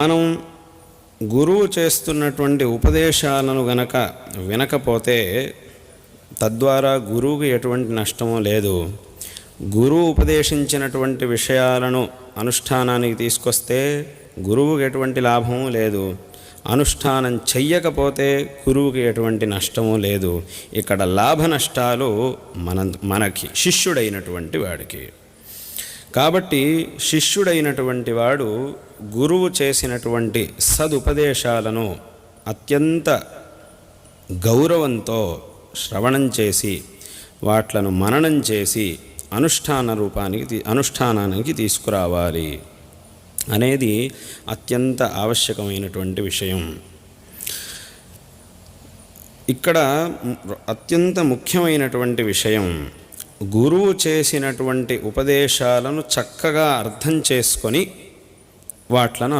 మనం గురువు చేస్తున్నటువంటి ఉపదేశాలను గనక వినకపోతే తద్వారా గురువుకి ఎటువంటి నష్టమూ లేదు. గురువు ఉపదేశించినటువంటి విషయాలను అనుష్ఠానానికి తీసుకొస్తే గురువుకి ఎటువంటి లాభము లేదు. అనుష్ఠానం చెయ్యకపోతే గురువుకి ఎటువంటి నష్టము లేదు. ఇక్కడ లాభ నష్టాలు మనకి శిష్యుడైనటువంటి వాడికి. కాబట్టి శిష్యుడైనటువంటి వాడు గురువు చేసినటువంటి సదుపదేశాలను అత్యంత గౌరవంతో శ్రవణం చేసి వాట్లను మననం చేసి అనుష్ఠానానికి తీసుకురావాలి అనేది అత్యంత ఆవశ్యకమైనటువంటి విషయం. ఇక్కడ అత్యంత ముఖ్యమైనటువంటి విషయం, గురువు చేసినటువంటి ఉపదేశాలను చక్కగా అర్థం చేసుకొని వాట్లను